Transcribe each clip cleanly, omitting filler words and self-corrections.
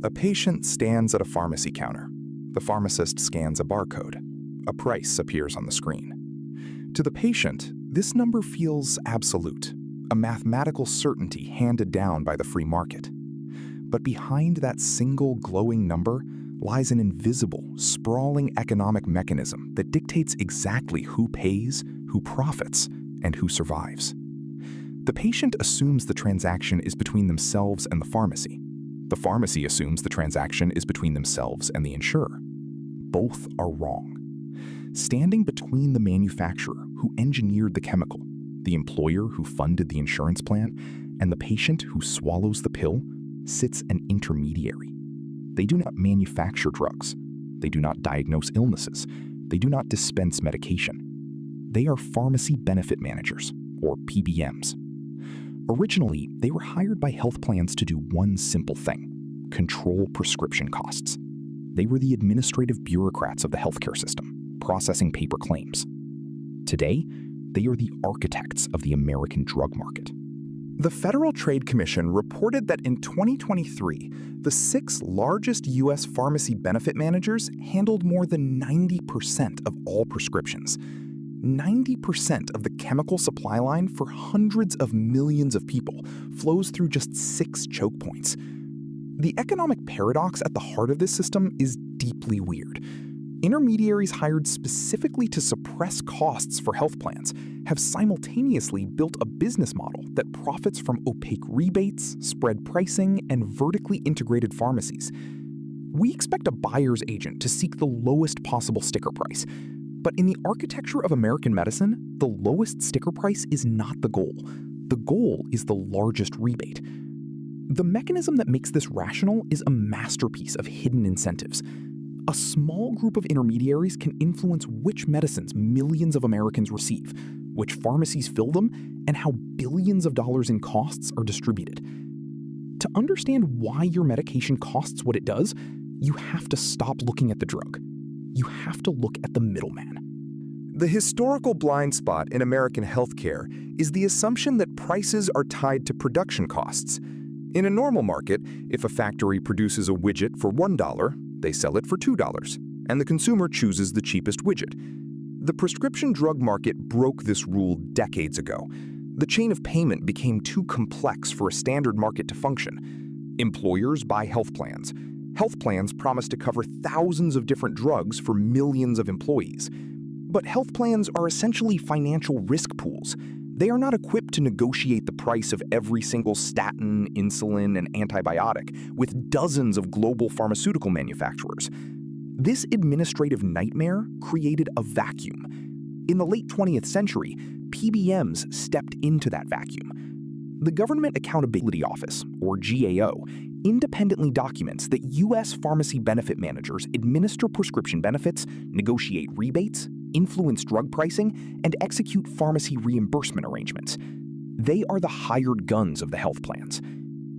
A patient stands at a pharmacy counter. The pharmacist scans a barcode. A price appears on the screen. To the patient, this number feels absolute, a mathematical certainty handed down by the free market. But behind that single glowing number lies an invisible, sprawling economic mechanism that dictates exactly who pays, who profits, and who survives. The patient assumes the transaction is between themselves and the pharmacy. The pharmacy assumes the transaction is between themselves and the insurer. Both are wrong. Standing between the manufacturer who engineered the chemical, the employer who funded the insurance plan, and the patient who swallows the pill sits an intermediary. They do not manufacture drugs. They do not diagnose illnesses. They do not dispense medication. They are pharmacy benefit managers, or PBMs. Originally, they were hired by health plans to do one simple thing: control prescription costs. They were the administrative bureaucrats of the healthcare system, processing paper claims. Today, they are the architects of the American drug market. The Federal Trade Commission reported that in 2023, the 6 largest U.S. pharmacy benefit managers handled more than 90% of all prescriptions. 90% of the chemical supply line for hundreds of millions of people flows through just 6 choke points. The economic paradox at the heart of this system is deeply weird. Intermediaries hired specifically to suppress costs for health plans have simultaneously built a business model that profits from opaque rebates, spread pricing, and vertically integrated pharmacies. We expect a buyer's agent to seek the lowest possible sticker price. But in the architecture of American medicine, the lowest sticker price is not the goal. The goal is the largest rebate. The mechanism that makes this rational is a masterpiece of hidden incentives. A small group of intermediaries can influence which medicines millions of Americans receive, which pharmacies fill them, and how billions of dollars in costs are distributed. To understand why your medication costs what it does, you have to stop looking at the drug. You have to look at the middleman. The historical blind spot in American healthcare is the assumption that prices are tied to production costs. In a normal market, if a factory produces a widget for $1, they sell it for $2, and the consumer chooses the cheapest widget. The prescription drug market broke this rule decades ago. The chain of payment became too complex for a standard market to function. Employers buy health plans. Health plans promise to cover thousands of different drugs for millions of employees. But health plans are essentially financial risk pools. They are not equipped to negotiate the price of every single statin, insulin, and antibiotic with dozens of global pharmaceutical manufacturers. This administrative nightmare created a vacuum. In the late 20th century, PBMs stepped into that vacuum. The Government Accountability Office, or GAO, independently documents that U.S. pharmacy benefit managers administer prescription benefits, negotiate rebates, influence drug pricing, and execute pharmacy reimbursement arrangements. They are the hired guns of the health plans.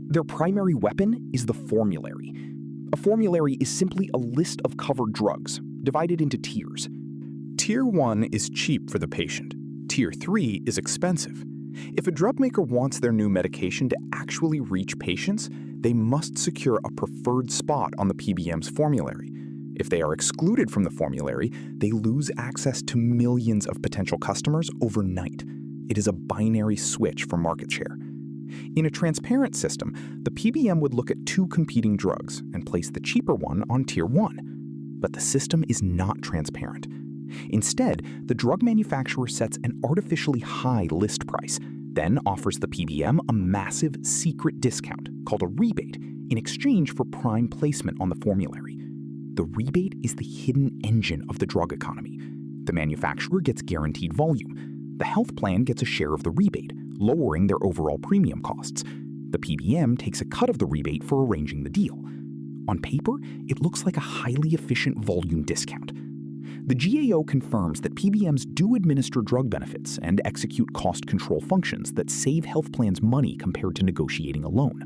Their primary weapon is the formulary. A formulary is simply a list of covered drugs, divided into tiers. Tier 1 is cheap for the patient. Tier 3 is expensive. If a drug maker wants their new medication to actually reach patients, they must secure a preferred spot on the PBM's formulary. If they are excluded from the formulary, they lose access to millions of potential customers overnight. It is a binary switch for market share. In a transparent system, the PBM would look at 2 competing drugs and place the cheaper one on Tier 1. But the system is not transparent. Instead, the drug manufacturer sets an artificially high list price, then offers the PBM a massive secret discount called a rebate in exchange for prime placement on the formulary. The rebate is the hidden engine of the drug economy. The manufacturer gets guaranteed volume. The health plan gets a share of the rebate, lowering their overall premium costs. The PBM takes a cut of the rebate for arranging the deal. On paper, it looks like a highly efficient volume discount. The GAO confirms that PBMs do administer drug benefits and execute cost control functions that save health plans money compared to negotiating alone.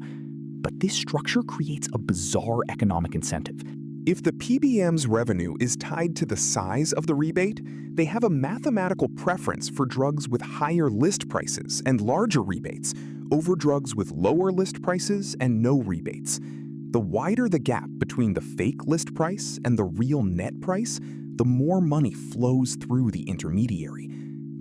But this structure creates a bizarre economic incentive. If the PBM's revenue is tied to the size of the rebate, they have a mathematical preference for drugs with higher list prices and larger rebates over drugs with lower list prices and no rebates. The wider the gap between the fake list price and the real net price, the more money flows through the intermediary.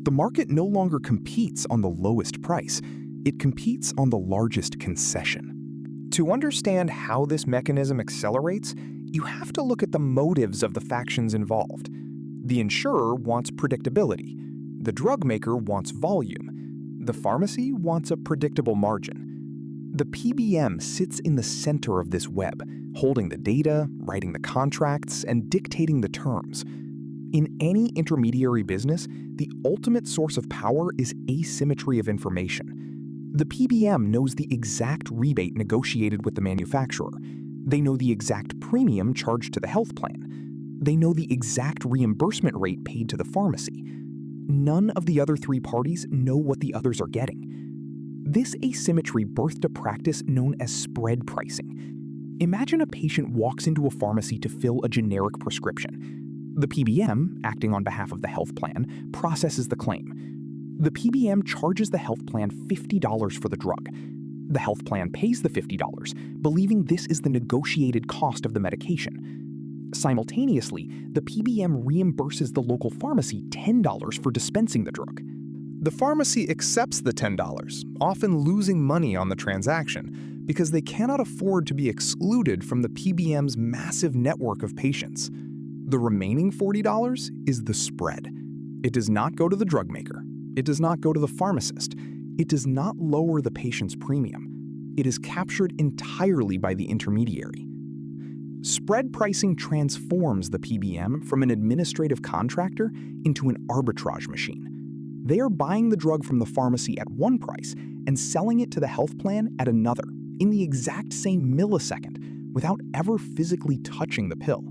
The market no longer competes on the lowest price. It competes on the largest concession. To understand how this mechanism accelerates, you have to look at the motives of the factions involved. The insurer wants predictability. The drug maker wants volume. The pharmacy wants a predictable margin. The PBM sits in the center of this web, holding the data, writing the contracts, and dictating the terms. In any intermediary business, the ultimate source of power is asymmetry of information. The PBM knows the exact rebate negotiated with the manufacturer. They know the exact premium charged to the health plan. They know the exact reimbursement rate paid to the pharmacy. None of the other three parties know what the others are getting. This asymmetry birthed a practice known as spread pricing. Imagine a patient walks into a pharmacy to fill a generic prescription. The PBM, acting on behalf of the health plan, processes the claim. The PBM charges the health plan $50 for the drug. The health plan pays the $50, believing this is the negotiated cost of the medication. Simultaneously, the PBM reimburses the local pharmacy $10 for dispensing the drug. The pharmacy accepts the $10, often losing money on the transaction, because they cannot afford to be excluded from the PBM's massive network of patients. The remaining $40 is the spread. It does not go to the drug maker. It does not go to the pharmacist. It does not lower the patient's premium. It is captured entirely by the intermediary. Spread pricing transforms the PBM from an administrative contractor into an arbitrage machine. They are buying the drug from the pharmacy at one price and selling it to the health plan at another, in the exact same millisecond, without ever physically touching the pill.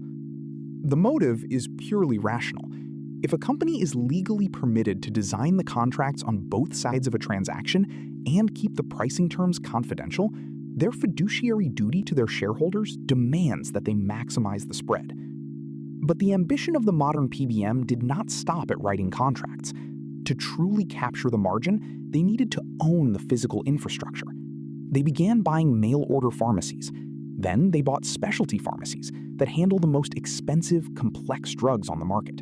The motive is purely rational. If a company is legally permitted to design the contracts on both sides of a transaction and keep the pricing terms confidential, their fiduciary duty to their shareholders demands that they maximize the spread. But the ambition of the modern PBM did not stop at writing contracts. To truly capture the margin, they needed to own the physical infrastructure. They began buying mail-order pharmacies. Then they bought specialty pharmacies that handle the most expensive, complex drugs on the market.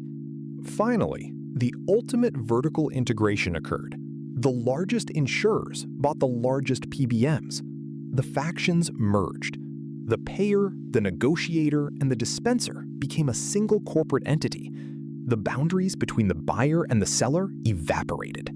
Finally, the ultimate vertical integration occurred. The largest insurers bought the largest PBMs. The factions merged. The payer, the negotiator, and the dispenser became a single corporate entity. The boundaries between the buyer and the seller evaporated.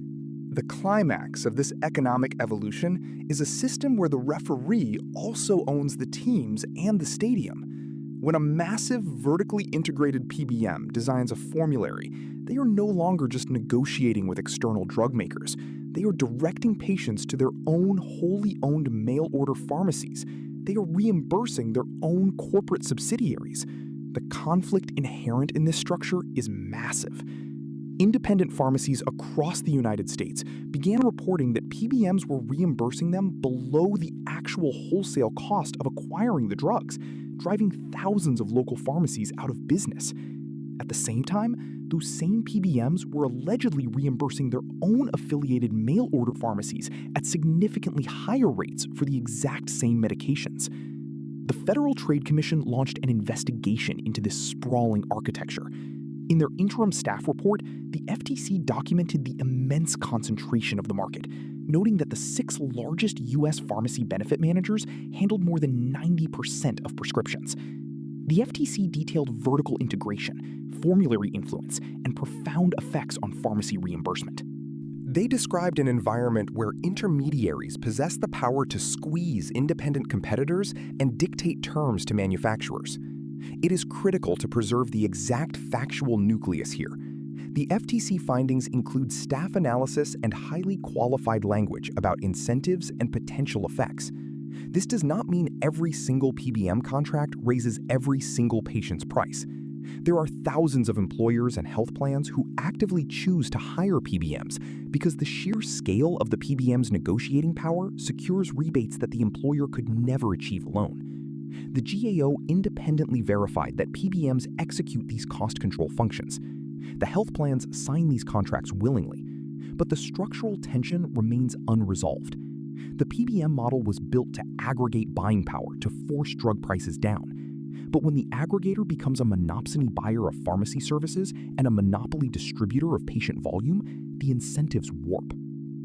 The climax of this economic evolution is a system where the referee also owns the teams and the stadium. When a massive vertically integrated PBM designs a formulary, they are no longer just negotiating with external drug makers. They are directing patients to their own wholly owned mail-order pharmacies. They are reimbursing their own corporate subsidiaries. The conflict inherent in this structure is massive. Independent pharmacies across the United States began reporting that PBMs were reimbursing them below the actual wholesale cost of acquiring the drugs, driving thousands of local pharmacies out of business. At the same time, those same PBMs were allegedly reimbursing their own affiliated mail-order pharmacies at significantly higher rates for the exact same medications. The Federal Trade Commission launched an investigation into this sprawling architecture. In their interim staff report, the FTC documented the immense concentration of the market, noting that the 6 largest U.S. pharmacy benefit managers handled more than 90% of prescriptions. The FTC detailed vertical integration, formulary influence, and profound effects on pharmacy reimbursement. They described an environment where intermediaries possess the power to squeeze independent competitors and dictate terms to manufacturers. It is critical to preserve the exact factual nucleus here. The FTC findings include staff analysis and highly qualified language about incentives and potential effects. This does not mean every single PBM contract raises every single patient's price. There are thousands of employers and health plans who actively choose to hire PBMs because the sheer scale of the PBM's negotiating power secures rebates that the employer could never achieve alone. The GAO independently verified that PBMs execute these cost control functions. The health plans sign these contracts willingly, but the structural tension remains unresolved. The PBM model was built to aggregate buying power to force drug prices down. But when the aggregator becomes a monopsony buyer of pharmacy services and a monopoly distributor of patient volume, the incentives warp.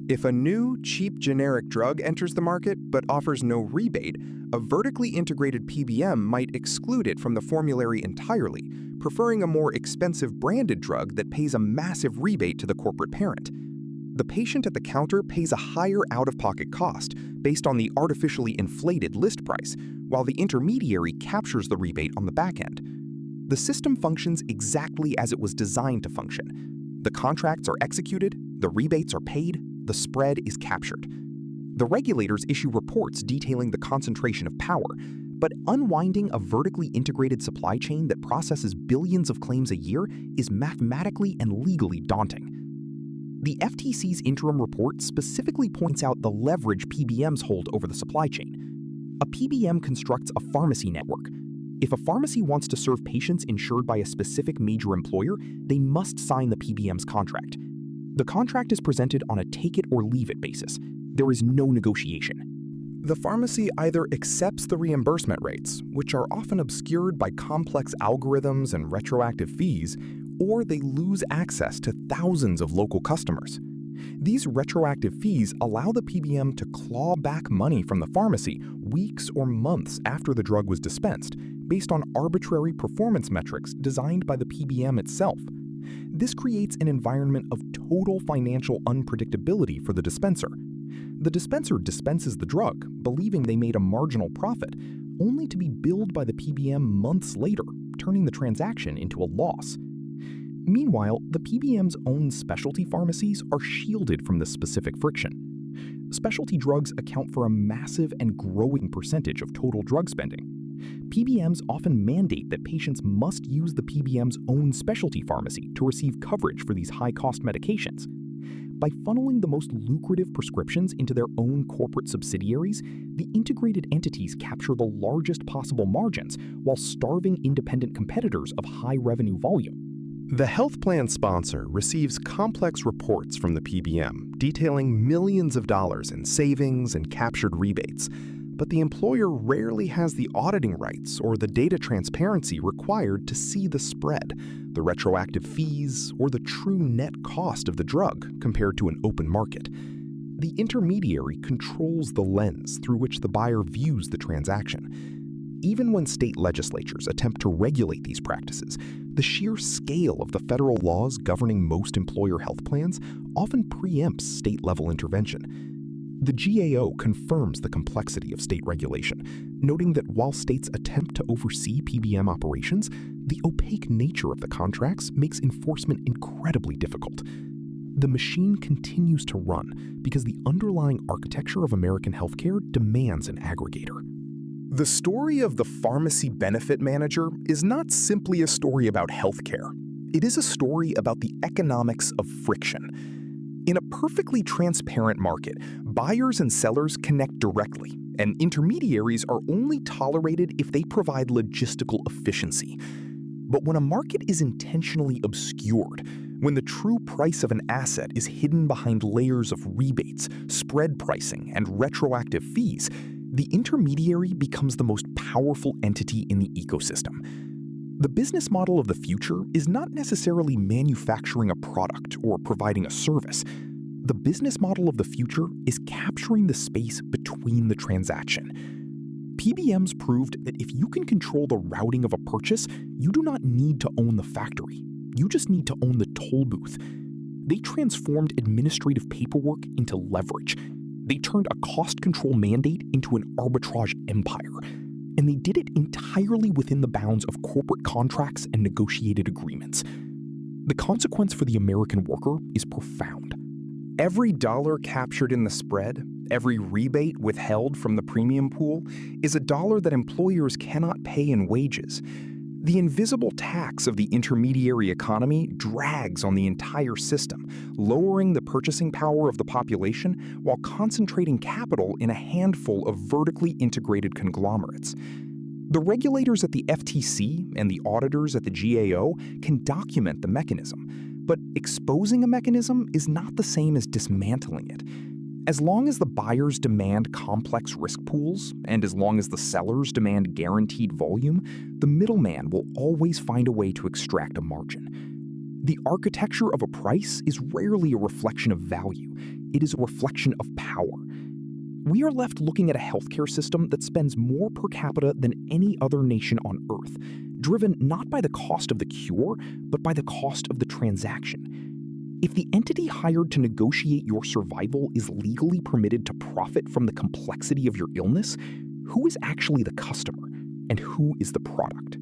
If a new, cheap generic drug enters the market but offers no rebate, a vertically integrated PBM might exclude it from the formulary entirely, preferring a more expensive branded drug that pays a massive rebate to the corporate parent. The patient at the counter pays a higher out-of-pocket cost based on the artificially inflated list price, while the intermediary captures the rebate on the back end. The system functions exactly as it was designed to function. The contracts are executed, the rebates are paid, the spread is captured. The regulators issue reports detailing the concentration of power, but unwinding a vertically integrated supply chain that processes billions of claims a year is mathematically and legally daunting. The FTC's interim report specifically points out the leverage PBMs hold over the supply chain. A PBM constructs a pharmacy network. If a pharmacy wants to serve patients insured by a specific major employer, they must sign the PBM's contract. The contract is presented on a take-it-or-leave-it basis. There is no negotiation. The pharmacy either accepts the reimbursement rates, which are often obscured by complex algorithms and retroactive fees, or they lose access to thousands of local customers. These retroactive fees allow the PBM to claw back money from the pharmacy weeks or months after the drug was dispensed, based on arbitrary performance metrics designed by the PBM itself. This creates an environment of total financial unpredictability for the dispenser. The dispenser dispenses the drug, believing they made a marginal profit, only to be billed by the PBM months later, turning the transaction into a loss. Meanwhile, the PBM's own specialty pharmacies are shielded from this specific friction. Specialty drugs account for a massive and growing percentage of total drug spending. PBMs often mandate that patients must use the PBM's own specialty pharmacy to receive coverage for these high-cost medications. By funneling the most lucrative prescriptions into their own corporate subsidiaries, the integrated entities capture the largest possible margins while starving independent competitors of high revenue volume. The health plan sponsor receives complex reports from the PBM detailing millions of dollars in savings and captured rebates, but the employer rarely has the auditing rights or the data transparency required to see the spread, the retroactive fees, or the true net cost of the drug compared to an open market. The intermediary controls the lens through which the buyer views the transaction. Even when state legislatures attempt to regulate these practices, the sheer scale of the federal laws governing most employer health plans often preempts state-level intervention. The GAO confirms the complexity of state regulation, noting that while states attempt to oversee PBM operations, the opaque nature of the contracts makes enforcement incredibly difficult. The machine continues to run because the underlying architecture of American healthcare demands an aggregator. The story of the pharmacy benefit manager is not simply a story about healthcare. It is a story about the economics of friction. In a perfectly transparent market, buyers and sellers connect directly, and intermediaries are only tolerated if they provide logistical efficiency. But when a market is intentionally obscured, when the true price of an asset is hidden behind layers of rebates, spread pricing, and retroactive fees, the intermediary becomes the most powerful entity in the ecosystem. The business model of the future is not necessarily manufacturing a product or providing a service. The business model of the future is capturing the space between the transaction. PBMs proved that if you can control the routing of a purchase, you do not need to own the factory. You just need to own the toll booth. They transformed administrative paperwork into leverage. They turned a cost control mandate into an arbitrage empire. And they did it entirely within the bounds of corporate contracts and negotiated agreements. The consequence for the American worker is profound. Every dollar captured in the spread, every rebate withheld from the premium pool, is a dollar that employers cannot pay in wages. The invisible tax of the intermediary economy drags on the entire system, lowering the purchasing power of the population while concentrating capital in a handful of vertically integrated conglomerates. The regulators at the FTC and the auditors at the GAO can document the mechanism, but exposing a mechanism is not the same as dismantling it. As long as the buyers demand complex risk pools, and as long as the sellers demand guaranteed volume, the middleman will always find a way to extract a margin. The architecture of a price is rarely a reflection of value. It is a reflection of power. We are left looking at a healthcare system that spends more per capita than any other nation on Earth, driven not by the cost of the cure, but by the cost of the transaction. If the entity hired to negotiate your survival is legally permitted to profit from the complexity of your illness, who is actually the customer, and who is the product?